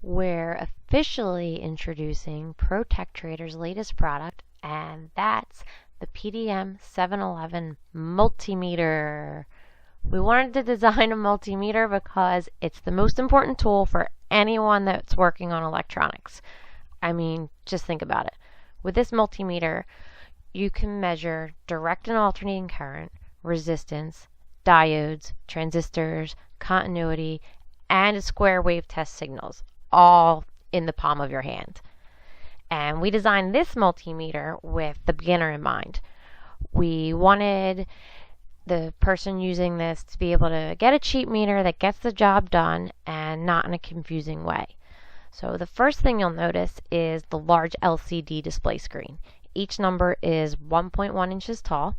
we're officially introducing ProTechTrader's latest product, and that's the PDM-711 Multimeter. We wanted to design a multimeter because it's the most important tool for anyone that's working on electronics. I mean, just think about it. With this multimeter, you can measure direct and alternating current, resistance, diodes, transistors, continuity, and square wave test signals, all in the palm of your hand. And we designed this multimeter with the beginner in mind. We wanted the person using this to be able to get a cheap meter that gets the job done and not in a confusing way. So the first thing you'll notice is the large LCD display screen. Each number is 1.1 inches tall,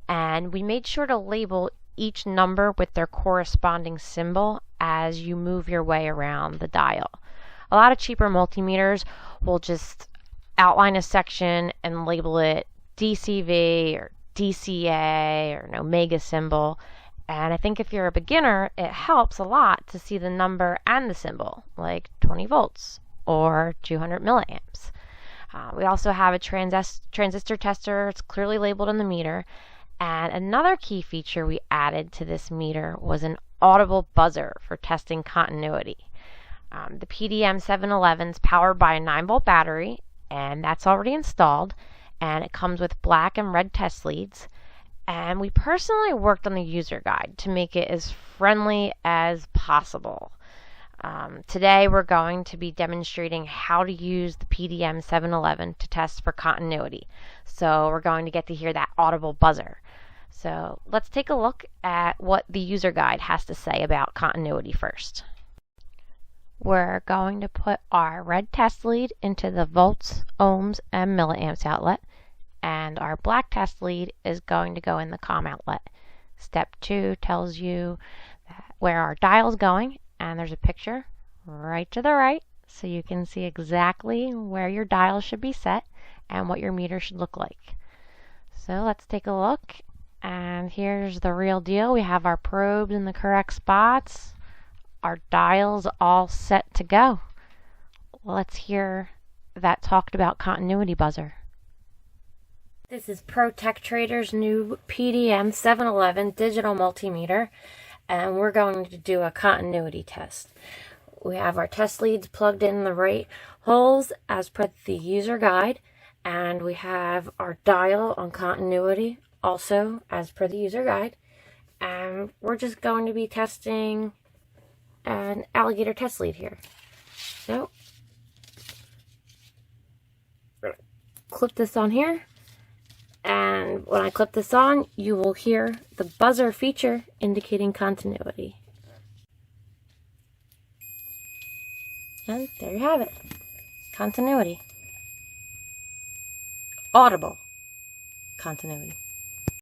and we made sure to label each number with their corresponding symbol as you move your way around the dial. A lot of cheaper multimeters will just outline a section and label it DCV or DCA or an omega symbol. And I think if you're a beginner, it helps a lot to see the number and the symbol, like 20 volts or 200 milliamps. We also have a transistor tester. It's clearly labeled on the meter. And another key feature we added to this meter was an Audible Buzzer for testing continuity. The PDM-711 is powered by a 9-volt battery, and that's already installed, and it comes with black and red test leads. And we personally worked on the user guide to make it as friendly as possible. Today we're going to be demonstrating how to use the PDM-711 to test for continuity. So we're going to get to hear that Audible Buzzer. So let's take a look at what the user guide has to say about continuity first. We're going to put our red test lead into the volts, ohms, and milliamps outlet, and our black test lead is going to go in the COM outlet. Step 2 tells you where our dial is going, and there's a picture right to the right, so you can see exactly where your dial should be set and what your meter should look like. So let's take a look, and here's the real deal. We have our probes in the correct spots, our dials all set to go. Let's hear that talked about continuity buzzer. This is ProTechTrader's new PDM-711 digital multimeter, and we're going to do a continuity test. We have our test leads plugged in the right holes as per the user guide, and we have our dial on continuity also as per the user guide. And we're just going to be testing an alligator test lead here. So, we're going to clip this on here. And when I clip this on, you will hear the buzzer feature indicating continuity. And there you have it. Continuity. Audible continuity.